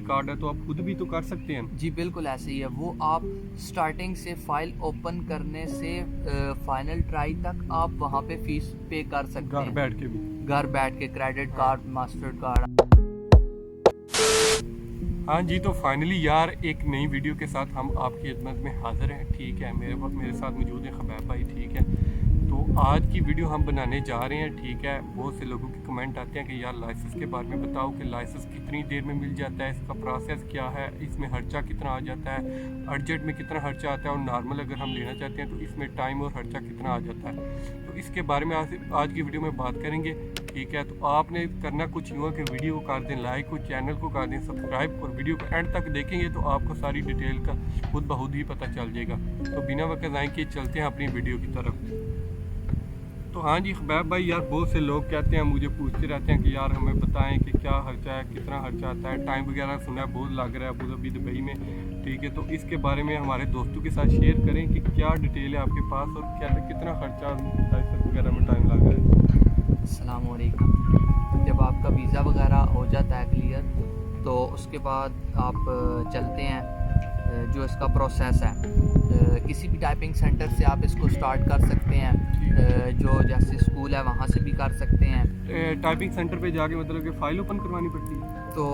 Card है तो आप खुद भी तो कर सकते हैं। जी बिल्कुल ऐसे ही है। वो आप स्टार्टिंग से फाइल ओपन करने से फाइनल ट्राई तक आप वहाँ पे फीस पे कर सकते घर हैं, बैठ के भी। घर बैठ के, क्रेडिट हाँ। Card, master card. हाँ जी, तो फाइनली यार एक नई वीडियो के साथ हम आपकी खिदमत में हाजिर हैं। ठीक है, मेरे साथ मौजूद है खबैब भाई। ठीक है, तो आज की वीडियो हम बनाने जा रहे हैं। ठीक है, बहुत से लोगों के कमेंट आते हैं कि यार लाइसेंस के बारे में बताओ कि लाइसेंस कितनी देर में मिल जाता है, इसका प्रोसेस क्या है, इसमें खर्चा कितना आ जाता है, अर्जेंट में कितना खर्चा आता है और नॉर्मल अगर हम लेना चाहते हैं तो इसमें टाइम और खर्चा कितना आ जाता है। तो इसके बारे में आज की वीडियो में बात करेंगे। ठीक है, तो आपने करना कुछ यूँ कि वीडियो को कर दें लाइक, और चैनल को कर दें सब्सक्राइब, और वीडियो को एंड तक देखेंगे तो आपको सारी डिटेल का खुद ब खुद ही पता चल जाएगा। तो बिना वक्त ज़ाय किए चलते हैं अपनी वीडियो की तरफ। तो हाँ जी खबैब भाई, यार बहुत से लोग कहते हैं, मुझे पूछते रहते हैं कि यार हमें बताएं कि क्या खर्चा है, कितना खर्चा आता है, टाइम वगैरह सुना है बहुत लग रहा है अबू धाबी दुबई में। ठीक है, तो इसके बारे में हमारे दोस्तों के साथ शेयर करें कि क्या डिटेल है आपके पास और क्या कितना खर्चा लाइसेंस वगैरह में टाइम लग रहा है। अस्सलाम वालेकुम। जब आपका वीज़ा वगैरह हो जाता है क्लियर, तो उसके बाद आप चलते हैं जो इसका प्रोसेस है। किसी भी टाइपिंग सेंटर से आप इसको स्टार्ट कर सकते हैं, जो जैसे स्कूल है वहाँ से भी कर सकते हैं। टाइपिंग सेंटर पे जाके मतलब कि फ़ाइल ओपन करवानी पड़ती है। तो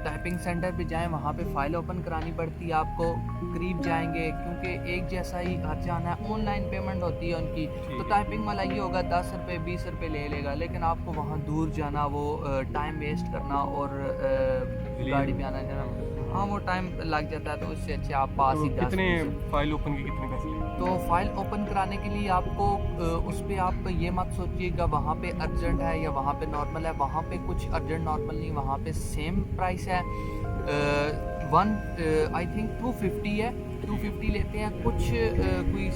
टाइपिंग सेंटर पे जाएं, वहाँ पे फ़ाइल ओपन करानी पड़ती है आपको। करीब जाएंगे क्योंकि एक जैसा ही खर्चा आना है, ऑनलाइन पेमेंट होती है उनकी। तो टाइपिंग वाला ये होगा 10 रुपये 20 रुपये ले लेगा, लेकिन आपको वहाँ दूर जाना, वो टाइम वेस्ट करना और गाड़ी में आना जाना, हाँ वो टाइम लग जाता है। तो उससे अच्छे आप पास ही कितने फाइल ओपन के कितने पैसे लेंगे? तो फाइल ओपन कराने के लिए आपको उस पर आप ये मत सोचिएगा वहाँ पे अर्जेंट है या वहाँ पे नॉर्मल है। वहाँ पे कुछ अर्जेंट नॉर्मल नहीं, वहाँ पे सेम प्राइस है। आई थिंक 250 है, 250 लेते हैं। कुछ कोई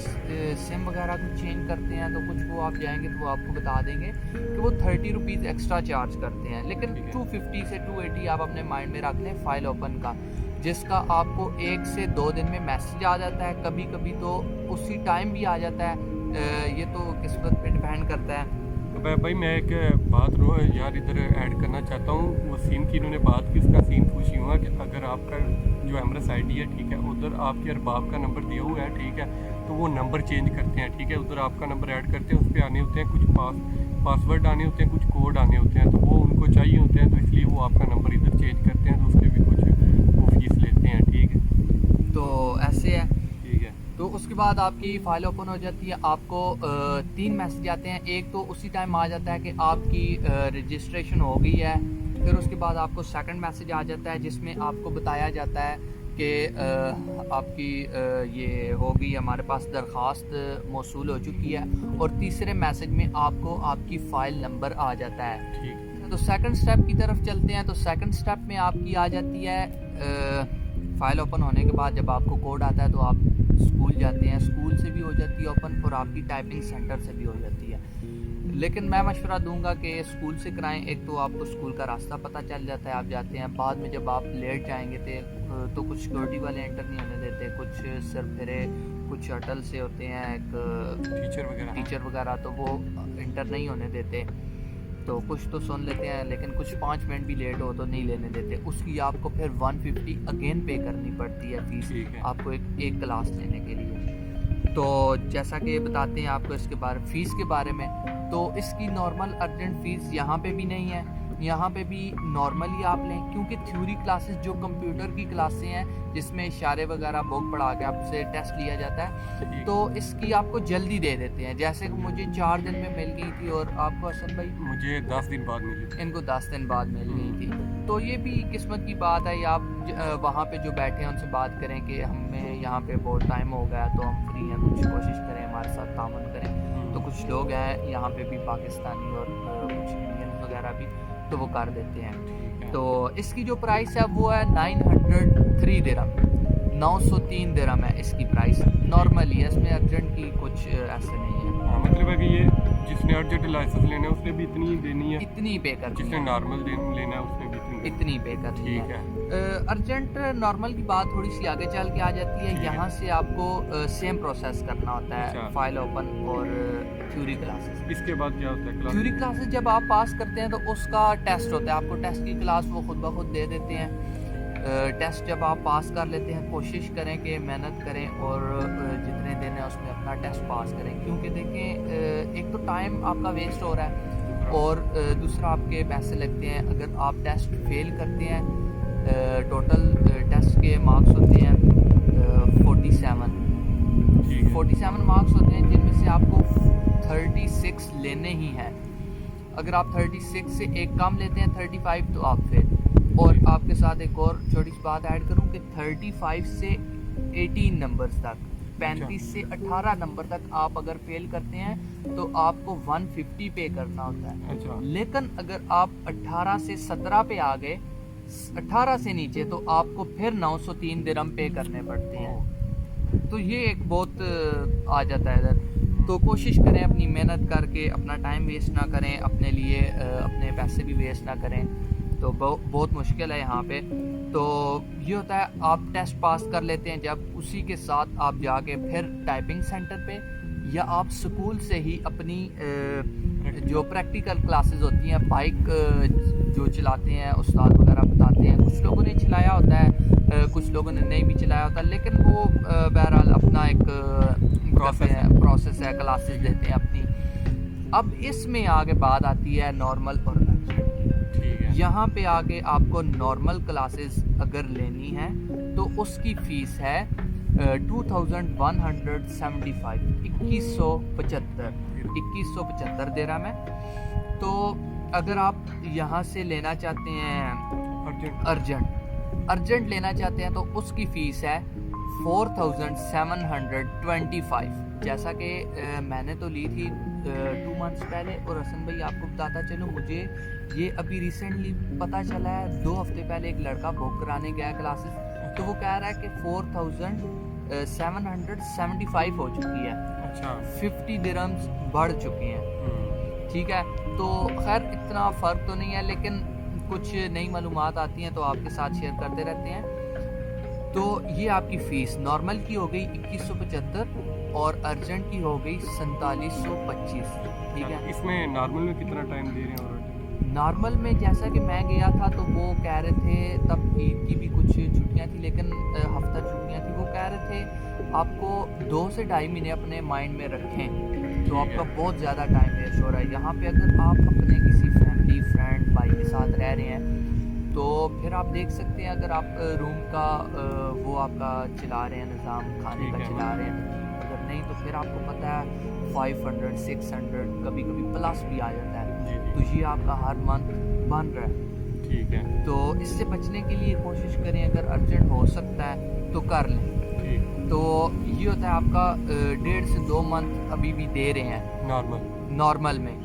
सिम वगैरह कुछ चेंज करते हैं तो कुछ वो आप जाएंगे तो वो आपको बता देंगे कि वो 30 रुपीज़ एक्स्ट्रा चार्ज करते हैं। लेकिन 250 से 280 आप अपने माइंड में रख लें फ़ाइल ओपन का, जिसका आपको 1 से 2 दिन में मैसेज आ जाता है, कभी कभी तो उसी टाइम भी आ जाता है। ये तो किस्मत पे डिपेंड करता है। तो भाई मैं एक बात यार इधर ऐड करना चाहता हूँ। वो सीन की इन्होंने बात की, उसका सीन खुशी हुआ कि अगर आपका जो एमरेस आईडी है, ठीक है, उधर आपके अरबाब का नंबर दिया हुआ है, ठीक है, तो वो नंबर चेंज करते हैं। ठीक है, उधर आपका नंबर ऐड करते हैं, उस पर आने होते हैं कुछ पासवर्ड आने होते हैं, कुछ कोड आने होते हैं, तो वो उनको चाहिए होते हैं, तो इसलिए वो आपका नंबर इधर चेंज करते हैं, तो उसके भी कुछ वो फीस लेते हैं। ठीक है, तो ऐसे है। ठीक है, तो उसके बाद आपकी फ़ाइल ओपन हो जाती है। आपको 3 मैसेज आते हैं। एक तो उसी टाइम आ जाता है कि आपकी रजिस्ट्रेशन हो गई है। फिर उसके बाद आपको सेकंड मैसेज आ जाता है जिसमें आपको बताया जाता है कि आपकी ये हो गई, हमारे पास दरख्वास्त मौसूल हो चुकी है। और तीसरे मैसेज में आपको आपकी फ़ाइल नंबर आ जाता है। ठीक। तो सेकंड स्टेप की तरफ चलते हैं। तो सेकंड स्टेप में आपकी आ जाती है फ़ाइल ओपन होने के बाद जब आपको कोड आता है तो आप स्कूल जाते हैं, स्कूल से भी हो जाती है ओपन और आपकी टाइपिंग सेंटर से भी हो जाती है। लेकिन मैं मशवरा दूंगा कि स्कूल से कराएं। एक तो आपको स्कूल का रास्ता पता चल जाता है, आप जाते हैं। बाद में जब आप लेट जाएंगे तो कुछ सिक्योरिटी वाले एंटर नहीं होने देते, कुछ सिर फिरे, कुछ अटल से होते हैं, एक टीचर वगैरह, तो वो इंटर नहीं होने देते। तो कुछ तो सुन लेते हैं, लेकिन कुछ 5 मिनट भी लेट हो तो नहीं लेने देते। उसकी आपको फिर 150 अगेन पे करनी पड़ती है फीस आपको एक क्लास लेने के लिए। तो जैसा कि बताते हैं आपको इसके बारे फ़ीस के बारे में, तो इसकी नॉर्मल अर्जेंट फ़ीस यहाँ पे भी नहीं है, यहाँ पे भी नॉर्मली आप लें, क्योंकि थ्योरी क्लासेस जो कंप्यूटर की क्लासें हैं जिसमें इशारे वगैरह बुक पढ़ा के आपसे टेस्ट लिया जाता है, तो इसकी आपको जल्दी दे देते हैं। जैसे कि मुझे 4 दिन में मिल गई थी और आपको हसन भाई मुझे 10 दिन बाद मिली, इनको 10 दिन बाद मिल गई थी। तो ये भी किस्मत की बात है। या आप वहाँ पे जो बैठे हैं उनसे बात करें कि हमें यहाँ पे बहुत टाइम हो गया तो हम फ्री हैं, कुछ कोशिश करें हमारे साथ तामुन करें। तो कुछ लोग हैं यहाँ पे भी पाकिस्तानी और कुछ इंडियन वगैरह भी, तो वो कर देते हैं। तो इसकी जो प्राइस है वो है 903 दिरहम, 903 दिरहम है इसकी प्राइस नॉर्मली है। इसमें अर्जेंट की कुछ ऐसे नहीं है। हाँ, मतलब है कि ये जिसने अर्जेंट लाइसेंस लेना है उसने भी इतनी ही देनी है, इतनी ही पे करनी जिसने है, नॉर्मल लेना है उसने भी इतनी पे करनी ठीक है। अर्जेंट नॉर्मल की बात थोड़ी सी आगे चल के आ जाती है। यहाँ से आपको सेम प्रोसेस करना होता है, फाइल ओपन और थ्योरी क्लासेस। इसके बाद क्या होता है? थ्योरी क्लासेस जब आप पास करते हैं तो उसका टेस्ट होता है, आपको टेस्ट की क्लास वो खुद ब खुद दे देते हैं। टेस्ट जब आप पास कर लेते हैं कोशिश करें कि मेहनत करें और जितने दिन है उसमें अपना टेस्ट पास करें, क्योंकि देखें एक तो टाइम आपका वेस्ट हो रहा है और दूसरा आपके पैसे लगते हैं। अगर आप टेस्ट फेल करते हैं, टोटल टेस्ट के मार्क्स होते हैं 47 मार्क्स होते हैं, जिनमें से आपको 36 लेने ही हैं। अगर आप 36 से एक कम लेते हैं 35 तो आप फेल। और आपके साथ एक और छोटी सी बात ऐड करूं कि 35 से 18 नंबर्स तक, 35 से 18 नंबर तक आप अगर फेल करते हैं तो आपको 150 पे करना होता है। अच्छा। लेकिन अगर आप 18 से 17 पे आ गए, 18 से नीचे, तो आपको फिर 903 दिरहम पे करने पड़ते हैं। तो ये एक बहुत आ जाता है इधर। तो कोशिश करें अपनी मेहनत करके अपना टाइम वेस्ट ना करें, अपने लिए अपने पैसे भी वेस्ट ना करें। तो बहुत मुश्किल है यहाँ पे। तो ये होता है, आप टेस्ट पास कर लेते हैं जब, उसी के साथ आप जाके फिर टाइपिंग सेंटर पे या आप स्कूल से ही अपनी जो प्रैक्टिकल क्लासेस होती हैं, बाइक जो चलाते हैं उस्ताद वगैरह बताते हैं, कुछ लोगों ने चलाया होता है, कुछ लोगों ने नहीं भी चलाया होता, लेकिन वो बहरहाल अपना एक प्रोसेस है, क्लासेस देते हैं अपनी। अब इसमें आगे बात आती है नॉर्मल और यहाँ पे आगे आपको नॉर्मल क्लासेस अगर लेनी है तो उसकी फ़ीस है 2175, 2175 दिरहम है। तो अगर आप यहाँ से लेना चाहते हैं अर्जेंट लेना चाहते हैं तो उसकी फ़ीस है 4725। जैसा कि मैंने तो ली थी 2 मंथ्स पहले, और हसन भाई आपको बताता चलूँ, मुझे ये अभी रिसेंटली पता चला है, 2 हफ्ते पहले एक लड़का बुक कराने गया क्लासेस, तो वो कह रहा है कि 4775 हो चुकी है। अच्छा। 50 दिरहम्स बढ़ चुकी हैं। ठीक है, तो खैर इतना फ़र्क तो नहीं है, लेकिन कुछ नई मालूमात आती हैं तो आपके साथ शेयर करते रहते हैं। तो ये आपकी फ़ीस नॉर्मल की हो गई 2175 और अर्जेंट की हो गई 4725। ठीक है, इसमें नॉर्मल में कितना टाइम दे रहे हैं? नॉर्मल में जैसा कि मैं गया था तो वो कह रहे थे, तब ईद की भी कुछ छुट्टियां थी, लेकिन हफ्ता छुट्टियां थी, वो कह रहे थे आपको 2 से 2.5 महीने अपने माइंड में रखें तो आपका बहुत ज़्यादा टाइम वेस्ट हो रहा है। यहाँ पे अगर आप अपने किसी फैमिली फ्रेंड भाई के साथ रह रहे हैं तो फिर आप देख सकते हैं, अगर आप रूम का वो आपका चला रहे हैं, निज़ाम खाने का चला रहे हैं, अगर नहीं तो फिर आपको पता है 500 600 कभी कभी प्लस भी आ जाता है। तो ये आपका हर मंथ बन रहा है। ठीक है। तो इससे बचने के लिए कोशिश करें, अगर अर्जेंट हो सकता है तो कर लें। ठीक। तो ये होता है आपका 1.5 से 2 मंथ अभी भी दे रहे हैं नॉर्मल में,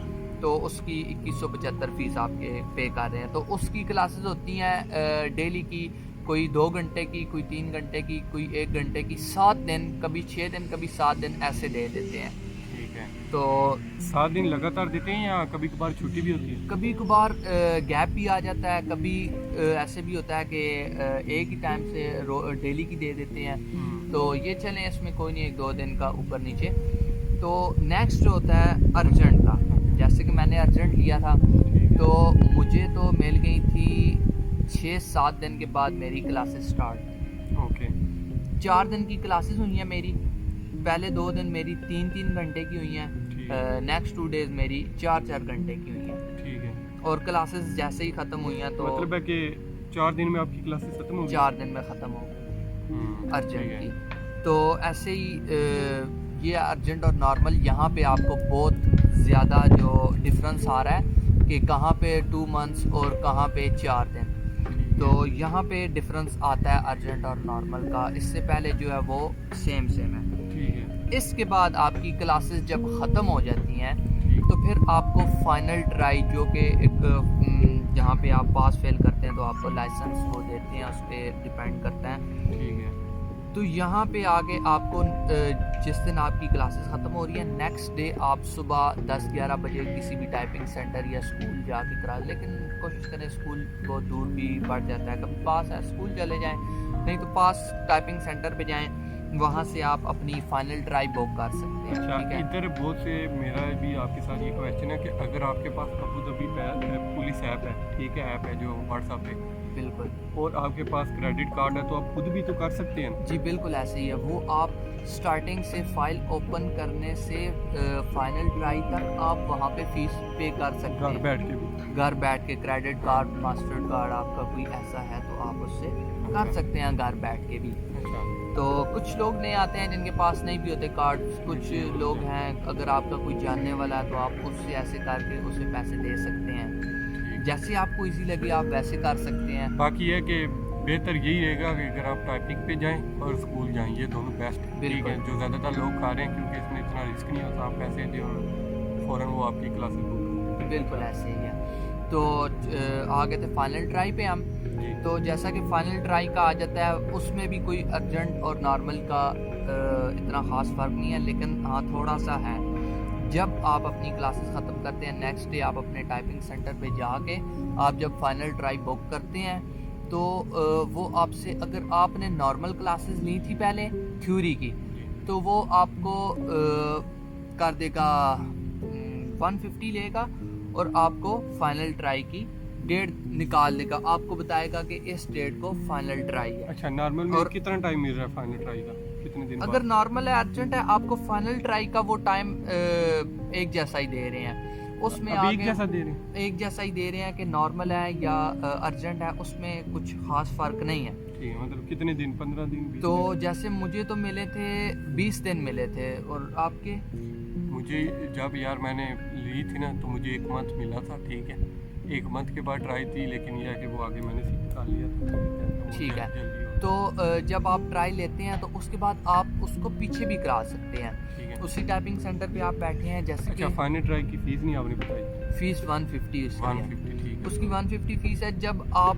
तो उसकी 2175 फ़ीस आपके पे कर रहे हैं। तो उसकी क्लासेस होती हैं डेली की, कोई 2 घंटे की, कोई 3 घंटे की, कोई 1 घंटे की, 7 दिन, कभी 6 दिन, कभी 7 दिन ऐसे दे देते हैं। ठीक है। तो 7 दिन लगातार देते हैं या कभी कभार छुट्टी भी होती है? कभी कभार गैप भी आ जाता है, कभी ऐसे भी होता है कि एक ही टाइम से डेली की दे देते हैं। तो ये चलें, इसमें कोई नहीं, 1-2 दिन का ऊपर नीचे। तो नेक्स्ट होता है अर्जेंट का। जैसे कि मैंने अर्जेंट लिया था तो मुझे तो मिल गई थी 6-7 दिन के बाद मेरी क्लासेस स्टार्ट। ओके। 4 दिन की क्लासेस हुई हैं मेरी, पहले 2 दिन मेरी 3-3 घंटे की हुई हैं, नेक्स्ट 2 डेज मेरी 4-4 घंटे की हुई हैं। ठीक है। और क्लासेस जैसे ही ख़त्म हुई हैं तो मतलब है कि 4 दिन में आपकी क्लासेस खत्म हो गई? 4 दिन में ख़त्म हो गई अर्जेंट की। तो ऐसे ही ये अर्जेंट और नॉर्मल, यहाँ पे आपको बहुत ज़्यादा जो डिफरेंस आ रहा है कि कहाँ पे 2 मंथ्स और कहाँ पे 4 दिन। तो यहाँ पे डिफरेंस आता है अर्जेंट और नॉर्मल का। इससे पहले जो है वो सेम है। ठीक है। इसके बाद आपकी क्लासेस जब ख़त्म हो जाती हैं तो फिर आपको फाइनल ट्राई, जो कि एक जहाँ पे आप पास फेल करते हैं तो आपको लाइसेंस वो देते हैं, उस पर डिपेंड करता है। ठीक है। तो यहाँ पे आगे आपको जिस दिन आपकी क्लासेस ख़त्म हो रही है, नेक्स्ट डे आप सुबह 10-11 बजे किसी भी टाइपिंग सेंटर या स्कूल जाके करा, लेकिन कोशिश करें, स्कूल बहुत दूर भी पड़ जाता है, कभी पास है स्कूल चले जाएं, नहीं तो पास टाइपिंग सेंटर पे जाएं, वहाँ से आप अपनी फाइनल ट्राई बुक कर सकते हैं। अच्छा, ठीक है। इधर बहुत से मेरा भी आपके साथ ये क्वेश्चन है कि अगर आपके पास अबू धाबी पुलिस ऐप है, ठीक है, ऐप है जो व्हाट्सएप पे, बिल्कुल और आपके पास क्रेडिट कार्ड है तो आप खुद भी तो कर सकते हैं। जी, बिल्कुल ऐसे ही है। वो आप स्टार्टिंग से फाइल ओपन करने से फाइनल ट्राई तक आप वहाँ पे फीस पे कर सकते घर हैं। बैठ के भी। घर बैठ के क्रेडिट कार्ड, मास्टर कार्ड आपका कोई ऐसा है तो आप उससे कर सकते हैं घर बैठ के भी। अच्छा। तो कुछ लोग नए आते हैं जिनके पास नहीं भी होते कार्ड, कुछ लोग हैं अगर आपका कोई जानने वाला है तो आप उससे ऐसे करके उसे पैसे दे सकते हैं। जैसे आपको इजी लगे आप वैसे कर सकते हैं। बाकी ये कि बेहतर यही रहेगा कि अगर आप टाइपिंग पे जाएं और स्कूल जाएं, ये दोनों बेस्ट ठीक बिल्कुल। है। जो ज़्यादातर लोग खा रहे हैं क्योंकि इसमें इतना रिस्क नहीं होता, आप पैसे दें और फ़ौरन वो आपकी क्लासेस बुक कर देते हैं। बिल्कुल ऐसे ही है। तो आ गए थे फाइनल ट्राई पे हम। जी। तो जैसा कि फाइनल ट्राई का आ जाता है उसमें भी कोई अर्जेंट और नॉर्मल का इतना ख़ास फ़र्क नहीं है, लेकिन हाँ थोड़ा सा है। जब आप अपनी क्लासेस ख़त्म करते हैं नेक्स्ट डे आप अपने टाइपिंग सेंटर पे जाके आप जब फाइनल ट्राई बुक करते हैं तो वो आपसे, अगर आपने नॉर्मल क्लासेस ली थी पहले थ्योरी की, तो वो आपको कर देगा 150 लेगा और आपको फाइनल ट्राई की डेट निकाल देगा, आपको बताएगा कि इस डेट को फाइनल ट्राई है। अच्छा, नॉर्मल में और कितना टाइम मिल रहा है फाइनल ट्राई का, कितने दिन अगर बाद? नॉर्मल है अर्जेंट है आपको फाइनल ट्राई का वो टाइम एक जैसा ही दे रहे हैं। उसमें अभी एक आगे जैसा दे रहे हैं? एक जैसा ही दे रहे हैं कि नॉर्मल है या अर्जेंट है, उसमें कुछ खास फ़र्क नहीं है। ठीक है, मतलब कितने दिन, 15 दिन, 20 तो दिन? जैसे मुझे तो मिले थे 20 दिन मिले थे, और आपके? मुझे जब यार मैंने ली थी ना तो मुझे 1 मंथ मिला था, ठीक है। 1 मंथ के बाद ट्राई थी, लेकिन यह है कि वो आगे मैंने सीख कर लिया था, तो ठीक है। जल्दी हो तो जब आप ट्राई लेते हैं तो उसके बाद आप उसको पीछे भी करा सकते हैं। ठीक है। उसी टाइपिंग सेंटर पे आप बैठे हैं, जैसे अच्छा, कि फाइनल ट्राई की फीस नहीं आपने बताई? फीस 150 उसकी है। 150, ठीक है। उसकी 150 फीस है। जब आप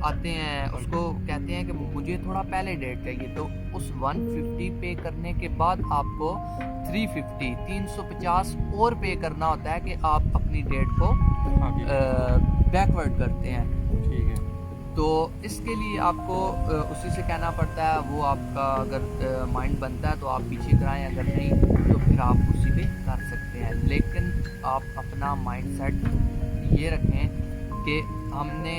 आते हैं उसको कहते हैं कि मुझे थोड़ा पहले डेट चाहिए, तो उस 150 पे करने के बाद आपको 350 और पे करना होता है कि आप अपनी डेट को आगे, बैकवर्ड करते हैं। ठीक है। तो इसके लिए आपको उसी से कहना पड़ता है। वो आपका अगर माइंड बनता है तो आप पीछे कराएं, अगर नहीं तो फिर आप उसी पे कर सकते हैं। लेकिन आप अपना माइंड सेट ये रखें कि हमने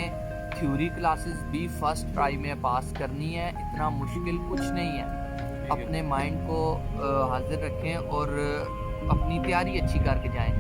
थ्योरी क्लासेस भी फर्स्ट ट्राई में पास करनी है, इतना मुश्किल कुछ नहीं है। ठीक है। अपने माइंड को हाजिर रखें और अपनी तैयारी अच्छी करके जाएं।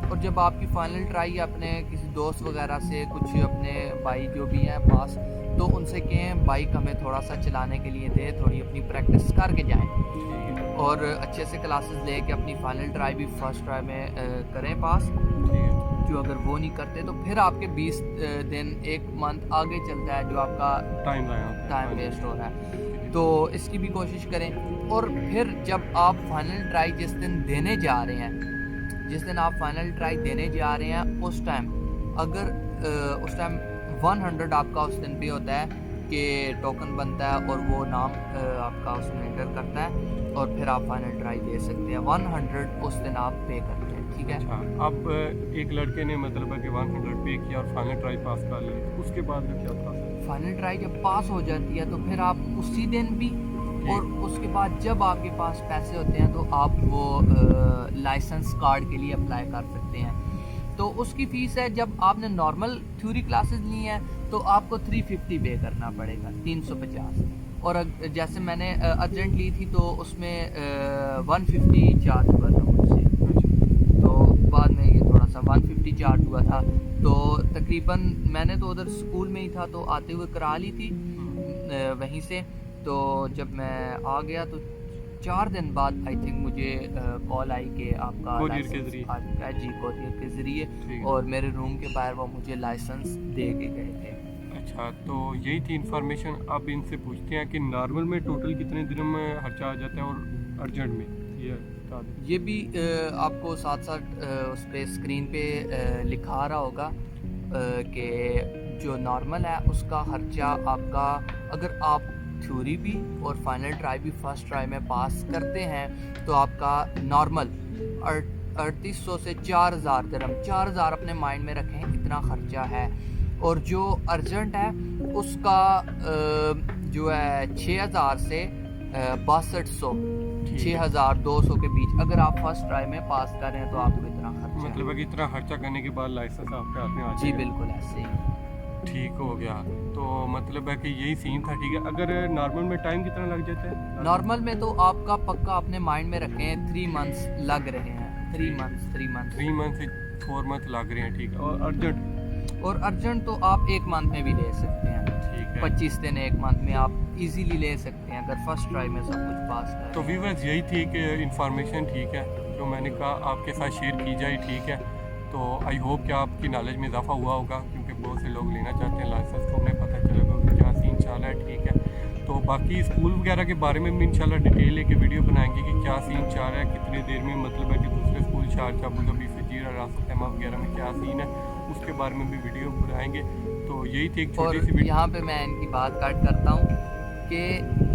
और जब आपकी फाइनल ट्राई अपने किसी दोस्त वगैरह से, कुछ अपने भाई जो भी हैं पास, तो उनसे कहें बाइक हमें थोड़ा सा चलाने के लिए दे, थोड़ी अपनी प्रैक्टिस करके जाएं ठीक है। और अच्छे से क्लासेस लेके अपनी फाइनल ट्राई भी फर्स्ट ट्राई में करें पास। ठीक है। जो अगर वो नहीं करते तो फिर आपके 20 दिन 1 मंथ आगे चलता है, जो आपका टाइम लाया होता है, टाइम वेस्ट हो रहा है। तो इसकी भी कोशिश करें। और फिर जब आप फाइनल ट्राई जिस दिन देने जा रहे हैं, जिस दिन आप फाइनल ट्राई देने जा रहे हैं, उस टाइम अगर उस टाइम 100 आपका उस दिन पे होता है कि टोकन बनता है और वो नाम आपका उसमें एंटर करता है और फिर आप फाइनल ट्राई दे सकते हैं। 100 उस दिन आप पे करते हैं, ठीक है। अच्छा, अब एक लड़के ने मतलब है कि 100 पे किया और फाइनल ट्राई पास कर ली, तो उसके बाद का क्या प्रोसेस? फाइनल ट्राई जब पास हो जाती है तो फिर आप उसी दिन भी, और उसके बाद जब आपके पास पैसे होते हैं तो आप वो लाइसेंस कार्ड के लिए अप्लाई कर सकते हैं। तो उसकी फ़ीस है, जब आपने नॉर्मल थ्योरी क्लासेस ली हैं तो आपको 350 पे करना पड़ेगा, 350। और जैसे मैंने अर्जेंट ली थी तो उसमें 150 चार्ज हुआ था मुझसे। तो बाद में ये थोड़ा सा 150 चार्ज हुआ था, तो तकरीबन मैंने तो उधर स्कूल में ही था तो आते हुए करा ली थी वहीं से। तो जब मैं आ गया तो 4 दिन बाद आई थिंक मुझे कॉल आई कि आपका कोरियर के जरिए? आ चुका है जी, कोरियर के ज़रिए। ठीक है। और मेरे रूम के बाहर वो मुझे लाइसेंस दे के गए थे। अच्छा, तो यही थी इन्फॉर्मेशन। अब इनसे पूछते हैं कि नॉर्मल में टोटल कितने दिन में खर्चा आ जाता है और अर्जेंट में, ये बता दें। ये भी आपको साथ साथ उस पर स्क्रीन पे लिखा रहा होगा कि जो नॉर्मल है उसका खर्चा आपका, अगर आप थ्योरी भी और फाइनल ट्राई भी फर्स्ट ट्राई में पास करते हैं तो आपका नॉर्मल 3800 से 4000 दिरहम, 4000 अपने माइंड में रखें, इतना खर्चा है। और जो अर्जेंट है उसका जो है 6000 से 6200, 6200 के बीच। अगर आप फर्स्ट ट्राई में पास कर रहे हैं तो आपको इतना खर्चा मतलब है कि इतना खर्चा करने के बाद लाइसेंस आपके हाथ में आ जी जाएगा। बिल्कुल ऐसे ही। ठीक हो गया। तो मतलब है कि यही सीन था, ठीक है। अगर नॉर्मल में टाइम कितना लग जाता है? नॉर्मल में तो आपका पक्का अपने माइंड में रखें 3 मंथ्स लग रहे हैं। 3 मंथ्स 3 मंथ से 4 मंथ लग रहे हैं, ठीक है। और अर्जेंट? और अर्जेंट तो आप 1 मंथ में भी ले सकते हैं। ठीक है। 25 दिन 1 मंथ में आप इजीली ले सकते हैं अगर फर्स्ट ट्राई में सब कुछ पास करें। तो व्यूअर्स यही थी कि इंफॉर्मेशन, ठीक है, जो मैंने कहा आपके साथ शेयर की जाए, ठीक है। तो आई होप कि आपकी नॉलेज में इजाफा हुआ होगा, क्योंकि बहुत से लोग लेना चाहते हैं लाइसेंस, तो उन्हें पता चलेगा कि क्या सीन चाल है, ठीक है। तो बाकी स्कूल वगैरह के बारे में भी इंशाल्लाह डिटेल एक वीडियो बनाएंगे कि क्या सीन चाल है, कितने देर में मतलब है कि दूसरे school Sharjah Abu Dhabi Fujairah Ras al Khaimah वगैरह में क्या सीन है, उसके बारे में भी वीडियो बनाएंगे। तो यही थी एक छोटी सी और वीडियो। यहाँ पे मैं इनकी बात काट करता हूँ कि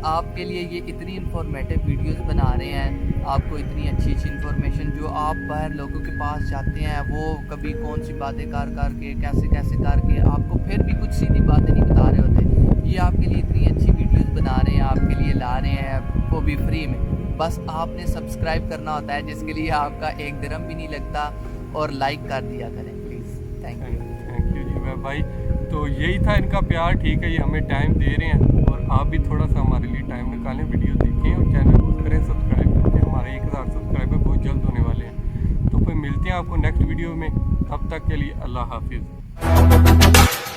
आपके लिए ये इतनी इंफॉर्मेटिव वीडियोस बना रहे हैं, आपको इतनी अच्छी अच्छी इन्फॉर्मेशन जो आप बाहर लोगों के पास जाते हैं वो कभी कौन सी बातें कर के कैसे कैसे करके आपको फिर भी कुछ सीधी बातें नहीं बता रहे होते। ये आपके लिए इतनी अच्छी वीडियोस बना रहे हैं, आपके लिए ला रहे हैं, वो भी फ्री में। बस आपने सब्सक्राइब करना होता है, जिसके लिए आपका 1 दिरहम भी नहीं लगता, और लाइक कर दिया करें प्लीज़। थैंक यू जी भाई। तो यही था इनका प्यार, ठीक है। ये हमें टाइम दे रहे हैं और आप भी थोड़ा सा हमारे लिए टाइम निकालें, वीडियो देखें और चैनल को करें सब्सक्राइब, क्योंकि हमारे 1000 सब्सक्राइबर बहुत जल्द होने वाले हैं। तो फिर मिलते हैं आपको नेक्स्ट वीडियो में, तब तक के लिए अल्लाह हाफिज़।